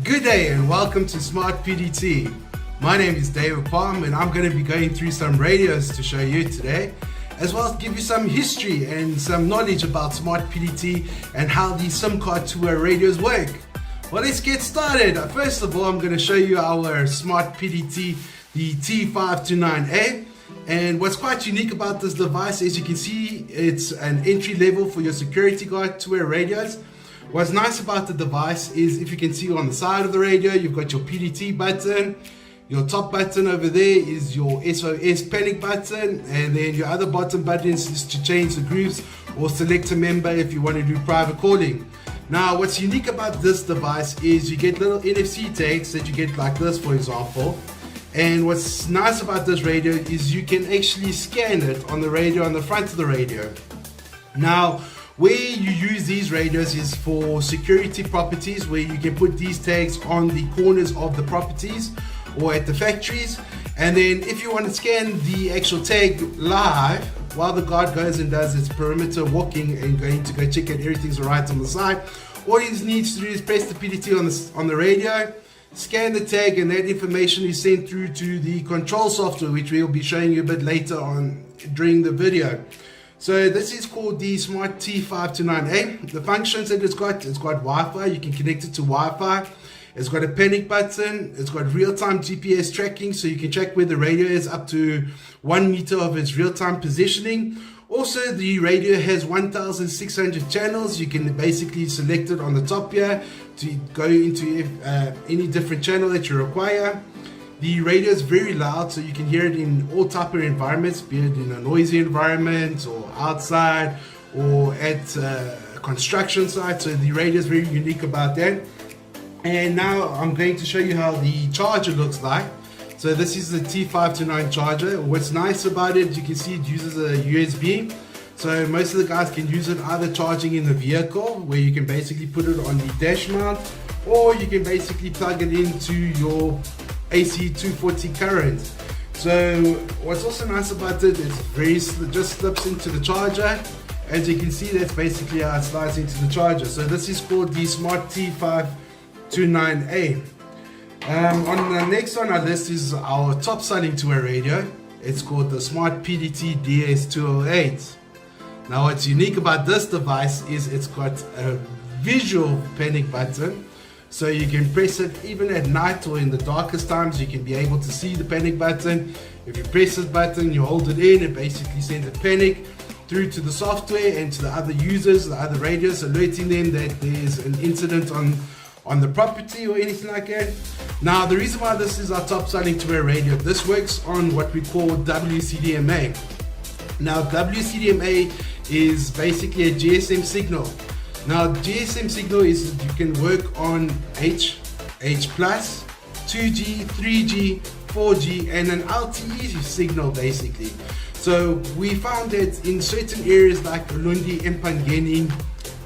Good day and welcome to Smart PTT. My name is David Palm and I'm going to be going through some radios to show you today, as well as give you some history and some knowledge about Smart PTT and how these SIM card two-way radios work. Well, let's get started. First of all, I'm going to show you our Smart PTT, the T529A. And what's quite unique about this device, as you can see, it's an entry level for your security guard two-way radios. What's nice about the device is, if you can see on the side of the radio, you've got your PTT button. Your top button over there is your SOS panic button, and then your other bottom button is to change the groups or select a member if you want to do private calling. Now, what's unique about this device is you get little NFC tags that you get like this, for example. And what's nice about this radio is you can actually scan it on the radio, on the front of the radio. Now, where you use these radios is for security properties, where you can put these tags on the corners of the properties or at the factories. And then if you want to scan the actual tag live while the guard goes and does its perimeter walking and going to go check that everything's alright on the side, all he needs to do is press the PTT on the radio, scan the tag, and that information is sent through to the control software, which we'll be showing you a bit later on during the video. So this is called the Smart T529A. The functions that it's got Wi-Fi. You can connect it to Wi-Fi. It's got a panic button. It's got real-time GPS tracking, so you can check where the radio is up to 1 meter of its real-time positioning. Also, the radio has 1,600 channels. You can basically select it on the top here to go into any different channel that you require. The radio is very loud, so you can hear it in all type of environments, be it in a noisy environment or outside or at a construction site. So the radio is very unique about that. And now I'm going to show you how the charger looks like. So this is the T529 charger. What's nice about it, you can see it uses a USB. So most of the guys can use it either charging in the vehicle, where you can basically put it on the dash mount, or you can basically plug it into your AC 240 current. So what's also nice about it is just slips into the charger. As you can see, that's basically how it slides into the charger. So this is called the Smart T529A. On the next on our list is our top selling two-way radio. It's called the Smart PTT DS208. Now, what's unique about this device is it's got a visual panic button. So you can press it even at night or in the darkest times. You can be able to see the panic button. If you press this button, you hold it in, it basically sends a panic through to the software and to the other users, the other radios, alerting them that there's an incident on the property or anything like that. Now, the reason why this is our top selling two-way radio, this works on what we call WCDMA. Now, WCDMA is basically a GSM signal. Now, GSM signal is that you can work on H+, 2G, 3G, 4G, and an LTE signal basically. So we found that in certain areas like Ulundi, Empangeni,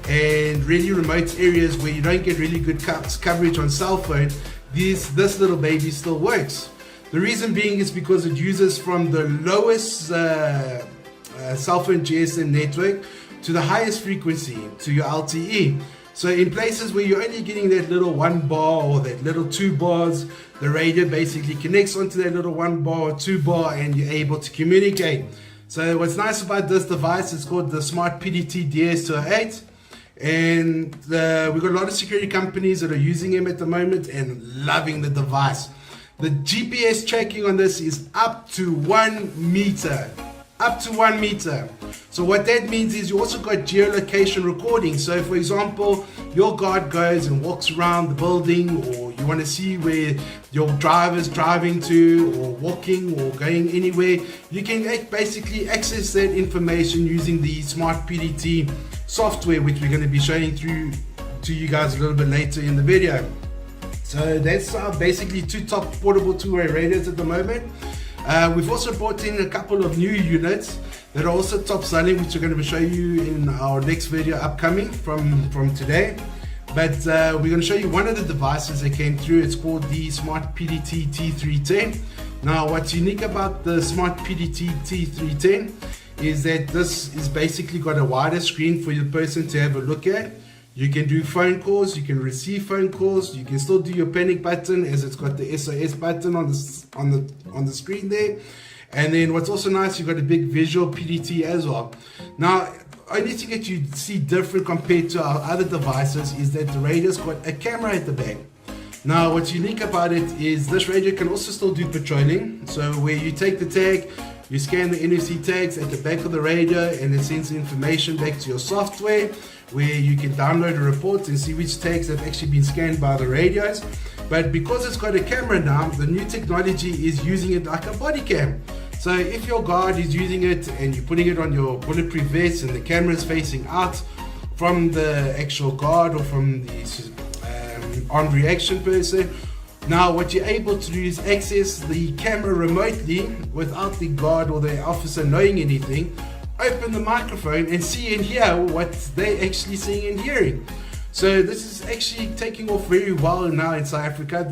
and really remote areas where you don't get really good coverage on cell phone, this little baby still works. The reason being is because it uses from the lowest cell phone GSM network to the highest frequency, to your LTE. So in places where you're only getting that little 1 bar or that little 2 bars, the radio basically connects onto that little 1 bar or 2 bar and you're able to communicate. So what's nice about this device is called the Smart PTT DS208. And we've got a lot of security companies that are using them at the moment and loving the device. The GPS tracking on this is up to 1 meter. Up to 1 meter. So what that means is you also got geolocation recording. So for example, your guard goes and walks around the building, or you want to see where your driver's driving to or walking or going anywhere, you can basically access that information using the Smart PTT software, which we're going to be showing through to you guys a little bit later in the video. So that's basically two top portable two-way radios at the moment. We've also brought in a couple of new units that are also top selling, which we're going to be showing you in our next video upcoming from today. But we're going to show you one of the devices that came through. It's called the Smart PTT T310. Now, what's unique about the Smart PTT T310 is that this is basically got a wider screen for the person to have a look at. You can do phone calls, you can receive phone calls, you can still do your panic button as it's got the SOS button on the screen there. And then what's also nice, you've got a big visual PTT as well. Now, only thing that you see different compared to our other devices is that the radio's got a camera at the back. Now, what's unique about it is this radio can also still do patrolling. So where you take the tag, you scan the NFC tags at the back of the radio, and it sends information back to your software where you can download a report and see which tags have actually been scanned by the radios. But because it's got a camera now, the new technology is using it like a body cam. So if your guard is using it and you're putting it on your bulletproof vest and the camera is facing out from the actual guard or from the armed reaction person, now what you're able to do is access the camera remotely without the guard or the officer knowing anything, open the microphone and see and hear what they're actually seeing and hearing. So this is actually taking off very well now in South Africa.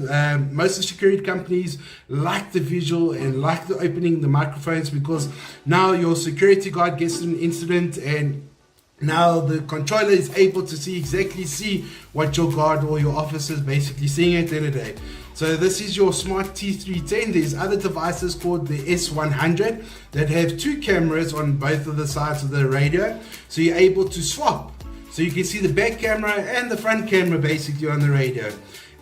Most of the security companies like the visual and like the opening the microphones, because now your security guard gets an incident and now the controller is able to see what your guard or your officer is basically seeing at the end of the day. So this is your smart T310. There's other devices called the S100 that have two cameras on both of the sides of the radio. So you're able to swap. So you can see the back camera and the front camera basically on the radio.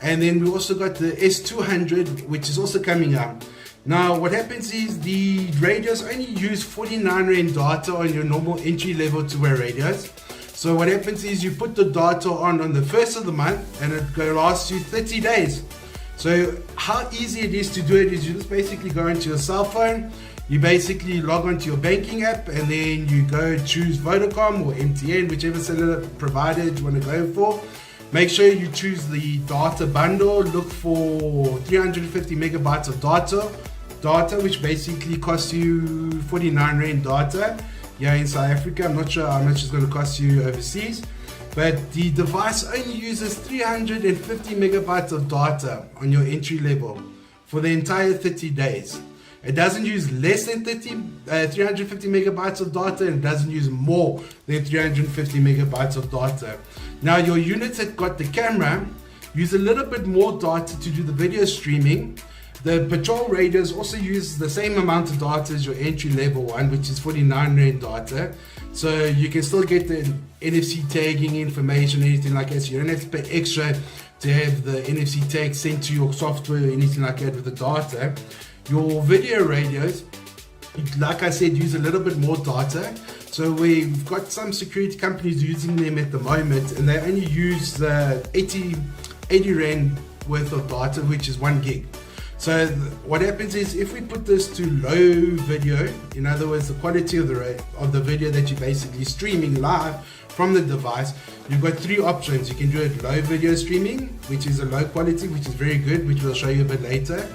And then we also got the S200, which is also coming up. Now what happens is the radios only use 49 Rand data on your normal entry level two-way radios. So what happens is you put the data on the first of the month and it lasts you 30 days. So how easy it is to do it is you just basically go into your cell phone, you basically log onto your banking app, and then you go choose Vodacom or MTN, whichever cellular provider you want to go for. Make sure you choose the data bundle, look for 350 megabytes of data, which basically costs you 49 Rand data here in South Africa. I'm not sure how much it's going to cost you overseas, but the device only uses 350 megabytes of data on your entry level for the entire 30 days. It doesn't use less than 350 megabytes of data, and it doesn't use more than 350 megabytes of data. Now your units that got the camera use a little bit more data to do the video streaming. The patrol radios also use the same amount of data as your entry level one, which is 49 Rand data. So you can still get the NFC tagging information, anything like that. So you don't have to pay extra to have the NFC tag sent to your software or anything like that with the data. Your video radios, like I said, use a little bit more data. So we've got some security companies using them at the moment, and they only use 80 Rand worth of data, which is 1 gig. So what happens is if we put this to low video, in other words, the quality of the video that you're basically streaming live from the device, you've got three options. You can do it low video streaming, which is a low quality, which is very good, which we'll show you a bit later.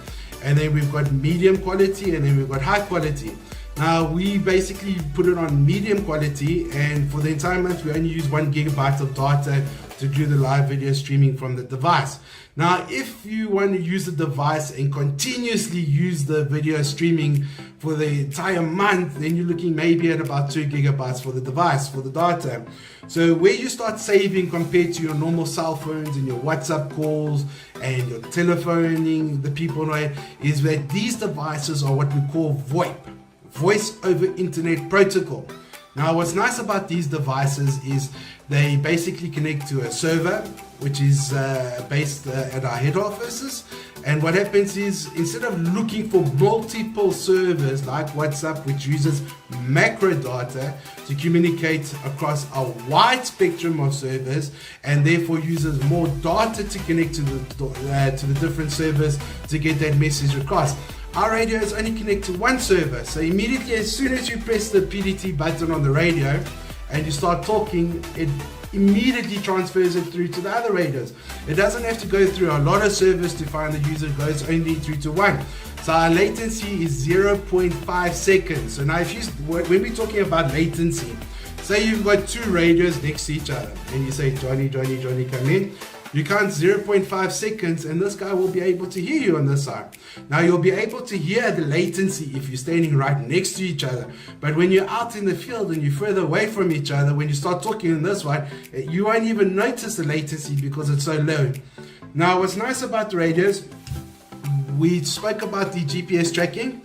And then we've got medium quality, and then we've got high quality. Now we basically put it on medium quality, and for the entire month we only use 1 gigabyte of data to do the live video streaming from the device. Now if you want to use the device and continuously use the video streaming for the entire month, then you're looking maybe at about 2 gigabytes for the device, for the data. So where you start saving compared to your normal cell phones and your WhatsApp calls and your telephoning the people, right, is that these devices are what we call VoIP, Voice over Internet Protocol. Now what's nice about these devices is they basically connect to a server, which is based at our head offices. And what happens is, instead of looking for multiple servers like WhatsApp, which uses macro data to communicate across a wide spectrum of servers and therefore uses more data to connect to the different servers to get that message across, our radios only connect to one server. So immediately, as soon as you press the PTT button on the radio and you start talking, it immediately transfers it through to the other radios. It doesn't have to go through a lot of servers to find the user, it goes only through to one. So our latency is 0.5 seconds. So now when we're talking about latency, say you've got two radios next to each other and you say, Johnny, Johnny, Johnny, come in. You count 0.5 seconds and this guy will be able to hear you on this side. Now you'll be able to hear the latency if you're standing right next to each other. But when you're out in the field and you're further away from each other, when you start talking on this one, you won't even notice the latency because it's so low. Now what's nice about the radios, we spoke about the GPS tracking.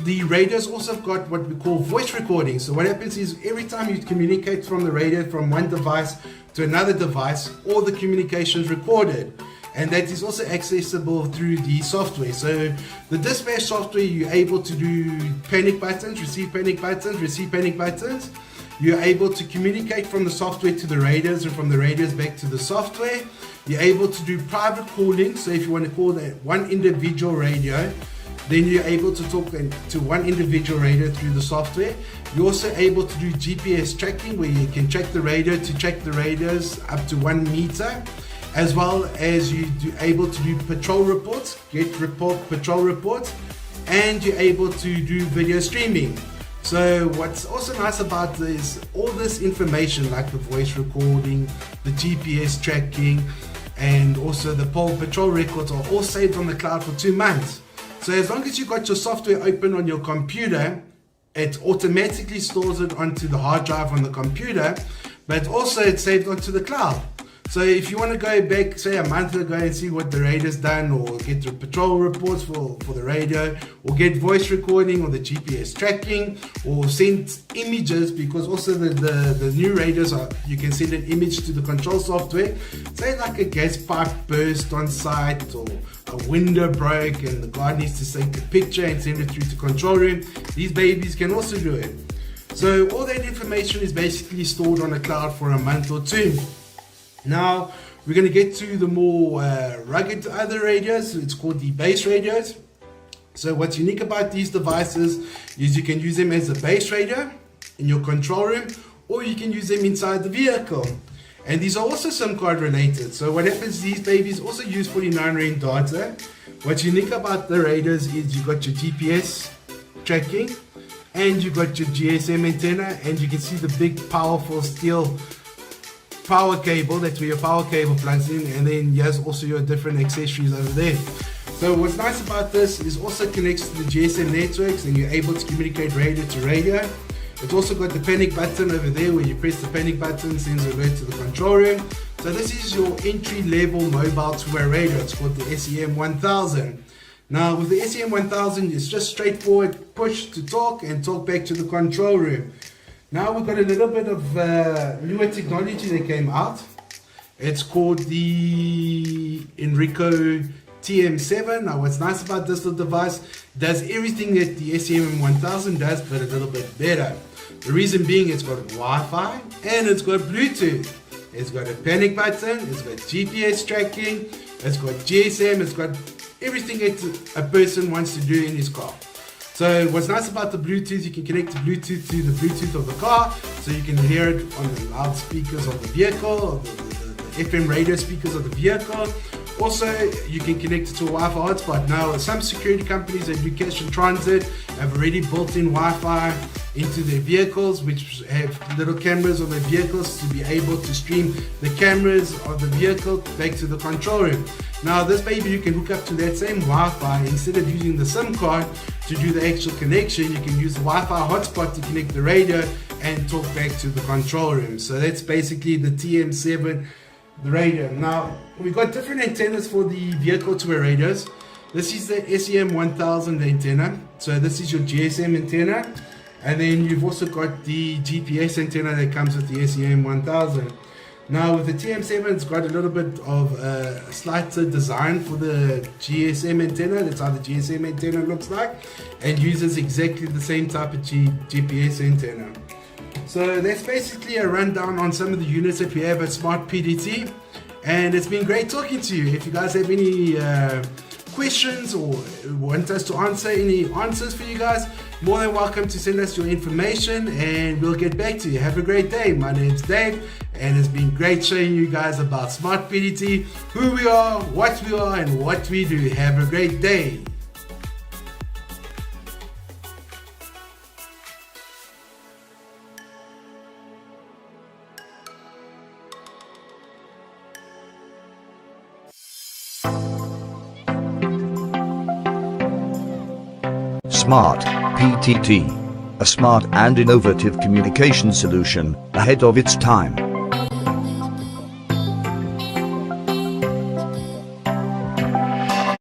The radios also got what we call voice recording. So what happens is every time you communicate from the radio from one device to another device, all the communication is recorded. And that is also accessible through the software. So the dispatch software, you're able to do panic buttons, receive panic buttons, receive panic buttons. You're able to communicate from the software to the radios and from the radios back to the software. You're able to do private calling. So if you want to call that one individual radio, then you're able to talk to one individual radio through the software. You're also able to do GPS tracking, where you can track the radio to track the radios up to 1 meter, as well as you're able to do patrol reports, patrol reports, and you're able to do video streaming. So what's also nice about this, all this information like the voice recording, the GPS tracking, and also the patrol records are all saved on the cloud for 2 months. So as long as you got your software open on your computer, it automatically stores it onto the hard drive on the computer, but also it's saved onto the cloud. So if you want to go back, say a month ago, and see what the radio's done, or get the patrol reports for the radio, or get voice recording or the GPS tracking, or send images, because also the new radios you can send an image to the control software, say like a gas pipe burst on site, or a window broke and the guard needs to take a picture and send it through to control room. These babies can also do it. So all that information is basically stored on the cloud for a month or 2. Now we're going to get to the more rugged other radios. It's called the base radios. So what's unique about these devices is you can use them as a base radio in your control room, or you can use them inside the vehicle. And these are also SIM card related. So what happens, these babies also use 49 Rand data. What's unique about the radios is you got your GPS tracking and you got your GSM antenna, and you can see the big powerful steel power cable. That's where your power cable plugs in, and then yes, also your different accessories over there. So what's nice about this is also connects to the GSM networks, and you're able to communicate radio to radio. It's also got the panic button over there, where you press the panic button, sends an alert to the control room. So this is your entry-level mobile two-way radio. It's called the SEM 1000. Now with the SEM 1000, it's just straightforward push to talk and talk back to the control room. Now we've got a little bit of newer technology that came out. It's called the Enrico TM7. Now what's nice about this little device, does everything that the SEM 1000 does, but a little bit better. The reason being, it's got Wi-Fi and it's got Bluetooth. It's got a panic button, it's got GPS tracking, it's got GSM, it's got everything that a person wants to do in his car. So what's nice about the Bluetooth, you can connect the Bluetooth to the Bluetooth of the car, so you can hear it on the loudspeakers of the vehicle, or the FM radio speakers of the vehicle. Also, you can connect it to a Wi-Fi hotspot. Now, some security companies that do cash and transit have already built-in Wi-Fi into their vehicles, which have little cameras on their vehicles to be able to stream the cameras of the vehicle back to the control room. Now, this baby, you can hook up to that same Wi-Fi. Instead of using the SIM card to do the actual connection, you can use the Wi-Fi hotspot to connect the radio and talk back to the control room. So that's basically the TM7, the radio. Now, we've got different antennas for the vehicle two-way radios. This is the SEM 1000 antenna. So this is your GSM antenna. And then you've also got the GPS antenna that comes with the SEM 1000. Now with the TM7, it's got a little bit of a slighter design for the GSM antenna. That's how the GSM antenna looks like, and uses exactly the same type of GPS antenna. So that's basically a rundown on some of the units that we have at Smart PTT, and it's been great talking to you. If you guys have any questions or want us to answer any answers for you guys, more than welcome to send us your information and we'll get back to you. Have a great day. My name's Dave, and it's been great showing you guys about Smart PTT, who we are, and what we do. Have a great day. Smart PTT. A smart and innovative communication solution ahead of its time.